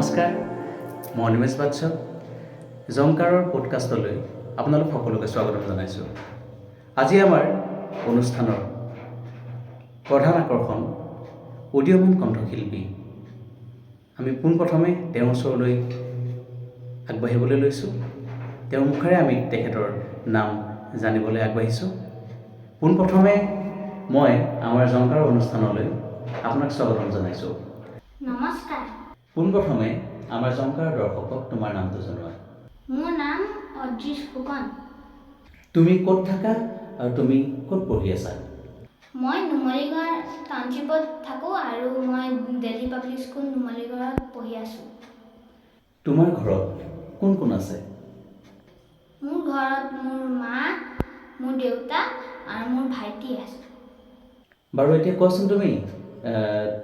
নমস্কাৰ, মই অনিমেষ বাৎস জংকাৰৰ পডকাষ্টলৈ আপোনালোক সকলোকে স্বাগতম জনাইছোঁ। আজি আমাৰ অনুষ্ঠানৰ প্ৰধান আকৰ্ষণ উদীয়মান কণ্ঠশিল্পী। আমি পোনপ্ৰথমে তেওঁৰ ওচৰলৈ আগবাঢ়িবলৈ লৈছোঁ। তেওঁৰ মুখেৰে আমি তেখেতৰ নাম জানিবলৈ আগবাঢ়িছোঁ। পোনপ্ৰথমে মই আমাৰ জংকাৰৰ অনুষ্ঠানলৈ আপোনাক স্বাগতম জনাইছোঁ। নমস্কাৰ। পোনপ্ৰথমে আমাৰ জংকাৰৰ দৰ্শকক তোমাৰ নামটো জনোৱা। মোৰ নাম অদ্ৰিশ ফুকন। তুমি ক'ত থাকা আৰু তুমি ক'ত পঢ়ি আছা? মই নুমলীগড় টাউনশ্বিপত থাকোঁ আৰু মই দিল্লী পাব্লিক স্কুল নুমলীগড়ত পঢ়ি আছোঁ। তোমাৰ ঘৰত কোন কোন আছে? মোৰ ঘৰত মোৰ মা, মোৰ দেউতা আৰু মোৰ ভাইটি আছে। বাৰু এতিয়া কোৱাচোন তুমি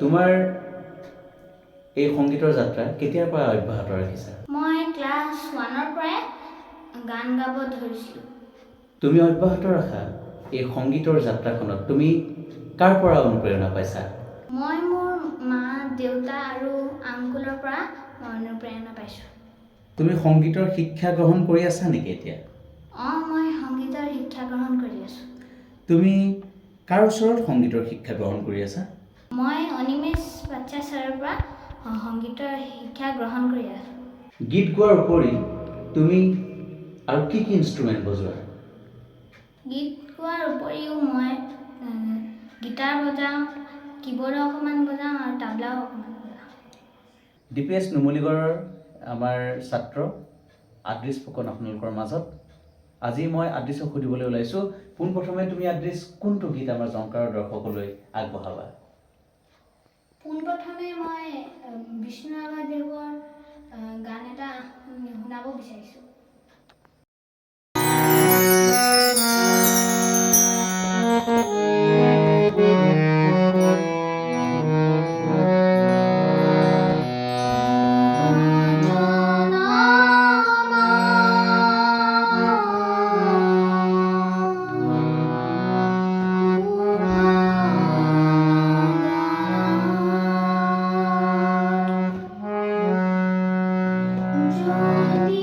তোমাৰ এই সংগীতৰ যাত্ৰা কেতিয়াৰ পৰা অব্যাহত ৰাখিছা? মই ক্লাছ 1ৰ পৰাই গান গাব ধৰিছিলোঁ। তুমি অব্যাহত ৰখা এই সংগীতৰ যাত্ৰাখনত তুমি কাৰ পৰা অনুপ্ৰেৰণা পাইছা? মই মোৰ মা, দেউতা আৰু আংকুলৰ পৰা অনুপ্ৰেৰণা পাইছোঁ। তুমি সংগীতৰ শিক্ষা গ্ৰহণ কৰি আছা নেকি এতিয়া? মই সংগীতৰ শিক্ষা গ্ৰহণ কৰি আছোঁ। তুমি কাৰ ওচৰত সংগীতৰ শিক্ষা গ্ৰহণ কৰি আছা? মই অনিমেষ বাৎসা ছাৰৰ পৰা সংগীতৰ শিক্ষা গ্ৰহণ কৰি আছোঁ। গীত গোৱাৰ উপৰি তুমি আৰু কি কি ইনষ্ট্ৰুমেণ্ট বজোৱা? গীত গোৱাৰ উপৰিও মই গিটাৰ বজাওঁ, কীবৰ্ড অকণমান বজাওঁ আৰু তাবলাও অকণমান বজাওঁ। DPS নুমলীগড়ৰ আমাৰ ছাত্ৰ অদ্ৰিশ ফুকন আপোনালোকৰ মাজত। আজি মই অদ্ৰিশক সুধিবলৈ ওলাইছোঁ, পোনপ্ৰথমে তুমি অদ্ৰিশ কোনটো গীত আমাৰ জংকাৰৰ দৰ্শকলৈ আগবঢ়াবা? পোনপ্ৰথমে মই বিষ্ণুৰাভাদেৱৰ গান এটা শুনাব বিচাৰিছোঁ। যদি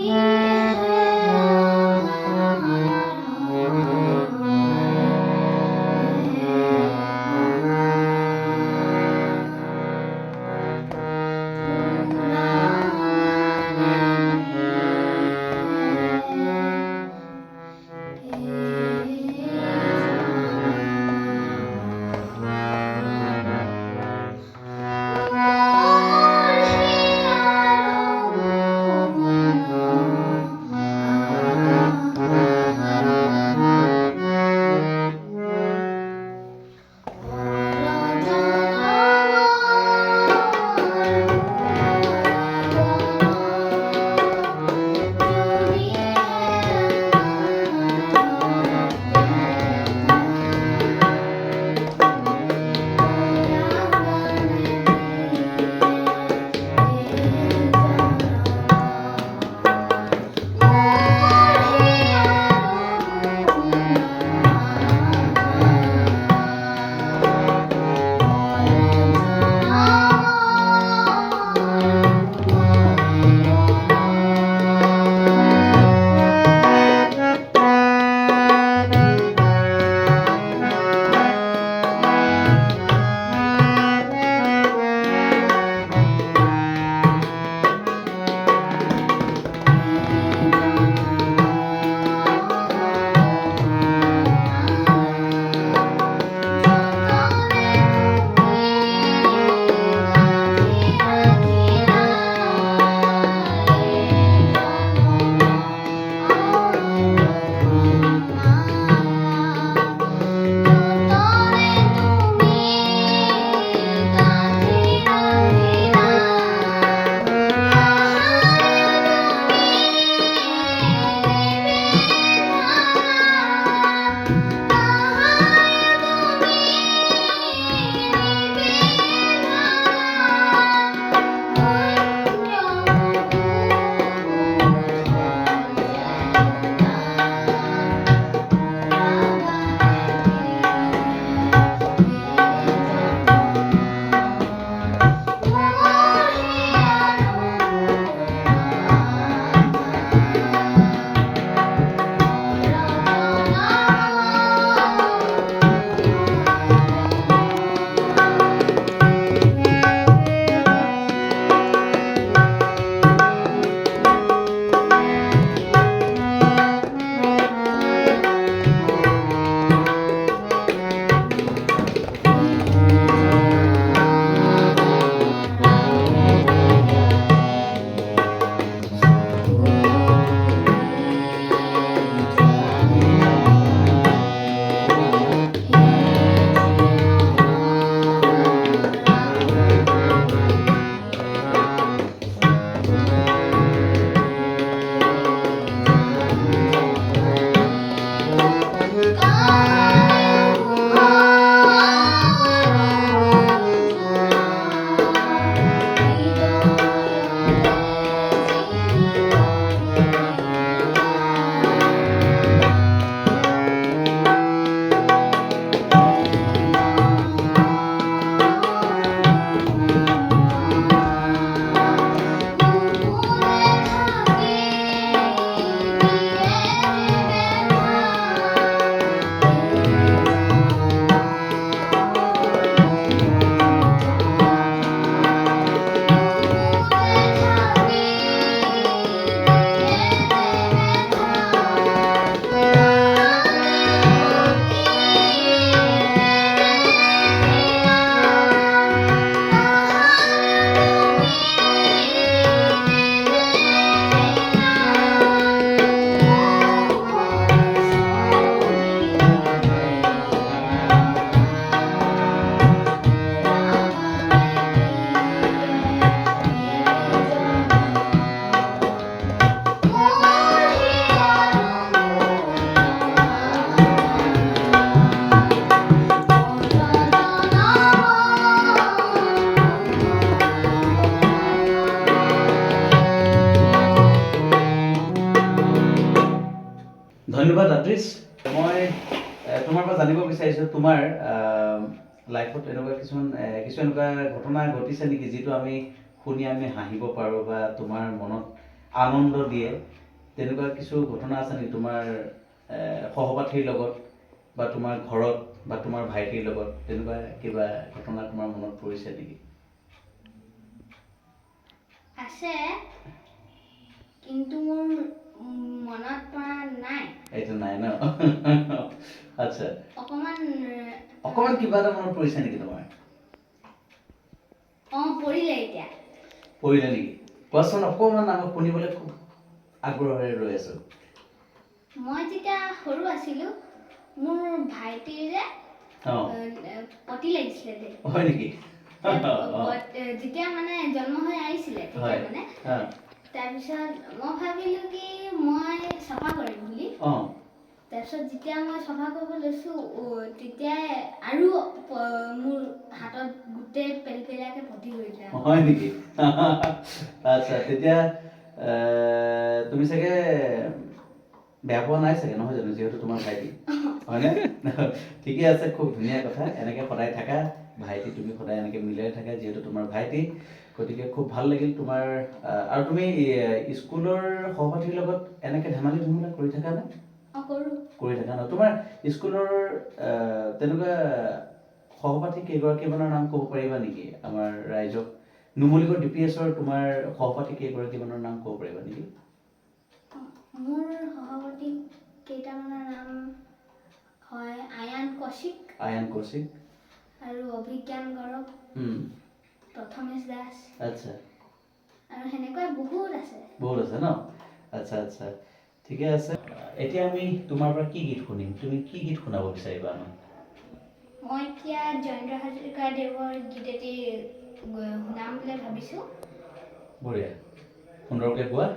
আদ্ৰিছ, মই তোমাৰ পৰা জানিব বিচাৰিছোঁ তোমাৰ লাইফত এনেকুৱা কিছু এনেকুৱা ঘটনা ঘটিছে নেকি যিটো আমি শুনি আমি হাঁহিব পাৰোঁ বা তোমাৰ মনত আনন্দ দিয়ে? তেনেকুৱা কিছু ঘটনা আছে নেকি তোমাৰ সহপাঠীৰ লগত বা তোমাৰ ঘৰত বা তোমাৰ ভাইটিৰ লগত? তেনেকুৱা কিবা ঘটনা তোমাৰ মনত পৰিছে নেকি? আছে, কিন্তু মোৰ মনত পৰা নাই। এইটো নাই ন? আচ্ছা, অকণমান কিবা এটা মনত পৰিছে নেকি তোমাৰ? পৰিলে এতিয়া। পৰিলে নেকি? কোৱাচোন, অকণমান আমাক শুনিবলৈ খুব আগ্ৰহেৰে ৰৈ আছোঁ। মই যেতিয়া সৰু আছিলোঁ, মোৰ ভাইটিৰ যে পতি লাগিছিলে। হয় নেকি? যেতিয়া মানে জন্ম হৈ আহিছিলে তেতিয়া মানে, তাৰপিছত মই ভাবিলোঁ কি মই চাফা কৰিম বুলি। তাৰপিছত যেতিয়া মই চাফা কৰিব লৈছোঁ, তেতিয়াই আৰু মোৰ হাতত গোটেই পেলপেলীয়াকৈ পতি গৈছে। হয় নেকি? আচ্ছা, তেতিয়া তুমি চাগে বেয়া পোৱা নাই চাগে, নহয় জানো? যিহেতু তোমাৰ ভাইটি, হয়নে? ঠিকে আছে, খুব ধুনীয়া কথা। এনেকৈ সদায় থাকা, ভাইটি তুমি সদায় এনেকৈ মিলাই থাকা, যিহেতু তোমাৰ ভাইটি। গতিকে খুব ভাল লাগিল তোমাৰ। আৰু তুমি স্কুলৰ সহপাঠীৰ লগত এনেকৈ ধেমালি কৰি থাকা নে? কৰি থাকা ন? তোমাৰ স্কুলৰ তেনেকুৱা সহপাঠী কেইগৰাকীমানৰ নাম ক'ব পাৰিবা নেকি আমাৰ ৰাইজক? নুমলীগড় DPSৰ তোমাৰ সহপাঠী কেইগৰাকীমানৰ নাম ক'ব পাৰিবা নেকি? মোৰ সহপাঠী কেইটামানৰ নাম হয় আয়ান কৌশিক আৰু অভিজ্ঞান গৌৰৱ, প্ৰথমেশ দাস। আচ্ছা, আৰু সেনেকৈ বহুত আছে ন? আচ্ছা আচ্ছা, ঠিকে আছে। এতিয়া আমি তোমাৰ পৰা কি গীত শুনিম? তুমি কি গীত শুনাব বিচাৰিবা আমাক? মই এতিয়া জয়ন্ত হাজৰিকাদেৱৰ গীত এটি শুনাম বুলি ভাবিছোঁ। বঢ়িয়া, সুন্দৰকৈ গোৱা।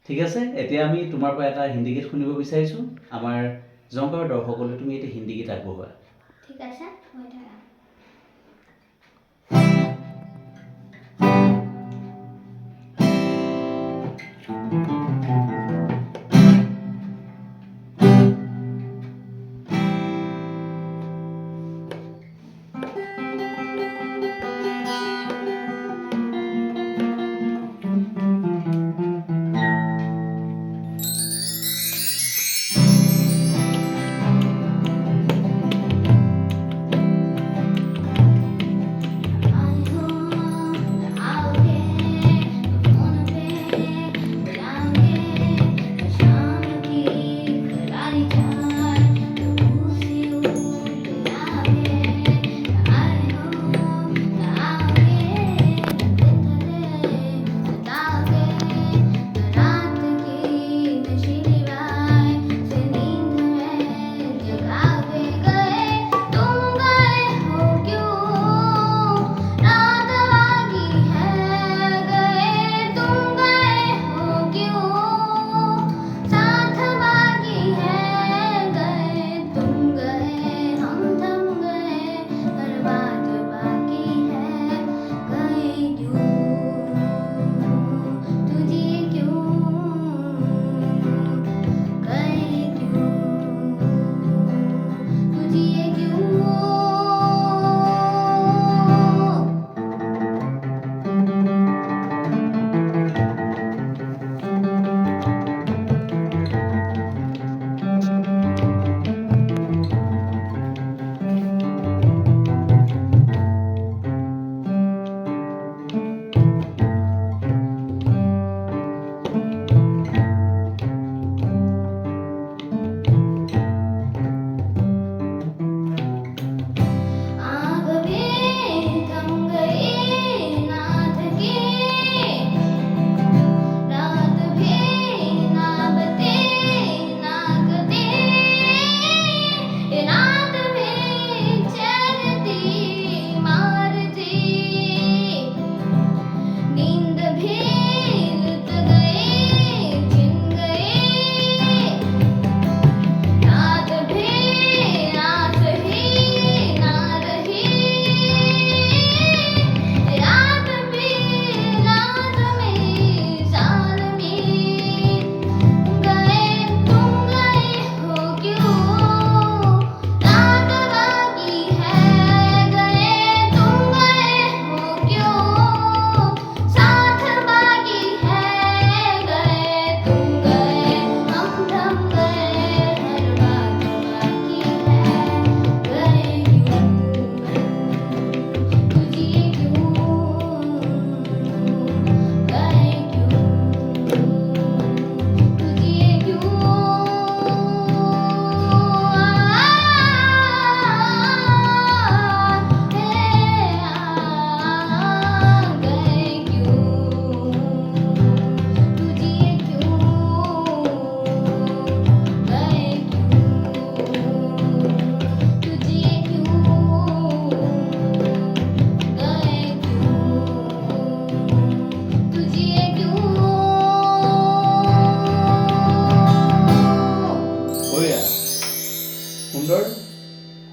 ঠিক আছে, এতিয়া আমি তোমাৰ পৰা এটা হিন্দী গীত শুনিব বিচাৰিছোঁ। আমাৰ জংকাৰৰ দৰ্শকলৈ তুমি এটা হিন্দী গীত আগবঢ়োৱা। ঠিক আছে, মই এটা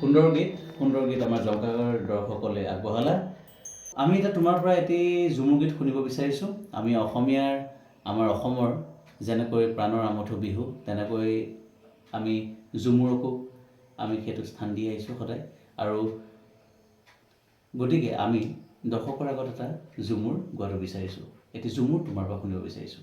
সুন্দৰ গীত আমাৰ জংকাৰৰ দৰ্শকসকলে আগবঢ়ালা। আমি এতিয়া তোমাৰ পৰা এটি ঝুমুৰ গীত শুনিব বিচাৰিছোঁ। আমি অসমীয়াৰ আমাৰ অসমৰ যেনেকৈ প্ৰাণৰ আমঠু বিহু তেনেকৈ আমি ঝুমুৰকো আমি সেইটো স্থান দি আহিছোঁ সদায়, আৰু গতিকে আমি দৰ্শকৰ আগত এটা ঝুমুৰ গোৱাটো বিচাৰিছোঁ। এটি ঝুমুৰ তোমাৰ পৰা শুনিব বিচাৰিছোঁ।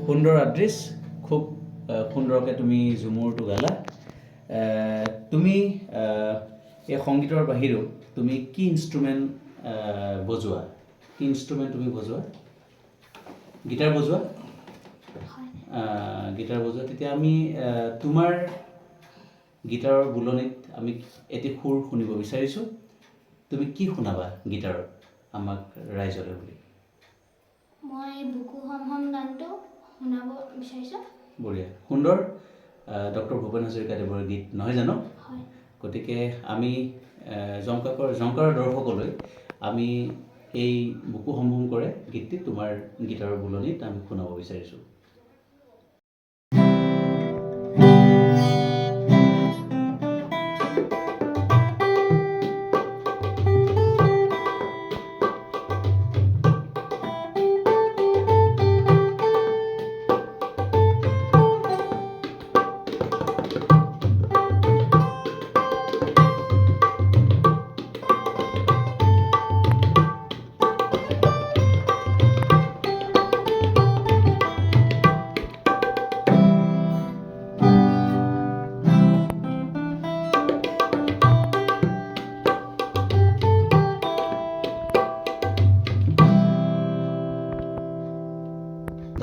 সুন্দৰ আদ্ৰিছ, খুব সুন্দৰকৈ তুমি ঝুমুৰটো গালা। তুমি এই সংগীতৰ বাহিৰেও তুমি কি ইনষ্ট্ৰুমেণ্ট বজোৱা? কি ইনষ্ট্ৰুমেণ্ট তুমি বজোৱা? গীটাৰ বজোৱা? গীটাৰ বজোৱা। তেতিয়া আমি তোমাৰ গীটাৰৰ বুলনিত আমি এটি সুৰ শুনিব বিচাৰিছোঁ। তুমি কি শুনাবা গীটাৰত আমাক ৰাইজলৈ বুলি? মই বুকু হম হম গানটো শুনাব বিচাৰিছোঁ। বঢ়িয়া, সুন্দৰ। ডক্টৰ ভূপেন হাজৰিকাদেৱৰ গীত নহয় জানো? হয়। গতিকে আমি জংকাৰৰ দৰ্শকলৈ আমি এই বুকু হম হম কৰে গীতটি তোমাৰ গীটাৰৰ বুলনিত আমি শুনাব বিচাৰিছোঁ।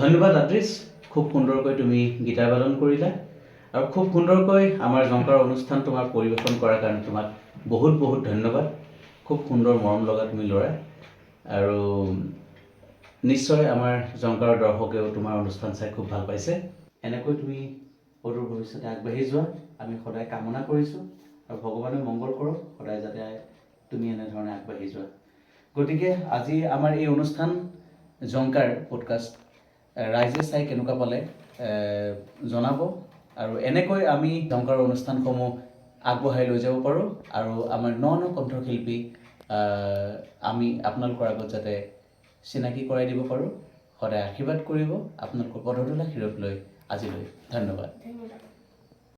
ধন্যবাদ আদ্ৰিছ, খুব সুন্দৰকৈ তুমি গীটাৰ বাদন কৰিলা, আৰু খুব সুন্দৰকৈ আমাৰ জংকাৰৰ অনুষ্ঠান তোমাক পৰিৱেশন কৰাৰ কাৰণে তোমাক বহুত বহুত ধন্যবাদ। খুব সুন্দৰ মৰম লগা তুমি ল'ৰা, আৰু নিশ্চয় আমাৰ জংকাৰৰ দৰ্শকেও তোমাৰ অনুষ্ঠান চাই খুব ভাল পাইছে। এনেকৈ তুমি অদূৰ ভৱিষ্যতে আগবাঢ়ি যোৱা আমি সদায় কামনা কৰিছোঁ, আৰু ভগৱানে মংগল কৰক সদায় যাতে তুমি এনেধৰণে আগবাঢ়ি যোৱা। গতিকে আজি আমাৰ এই অনুষ্ঠান জংকাৰ পডকাষ্ট ৰাইজে চাই কেনেকুৱা পালে জনাব, আৰু এনেকৈ আমি জংকাৰৰ অনুষ্ঠানসমূহ আগবঢ়াই লৈ যাব পাৰোঁ, আৰু আমাৰ ন কণ্ঠশিল্পী আমি আপোনালোকৰ আগত যাতে চিনাকি কৰাই দিব পাৰোঁ। সদায় আশীৰ্বাদ কৰিব আপোনালোকৰ পদধূলা শিৰত লৈ আজিলৈ। ধন্যবাদ।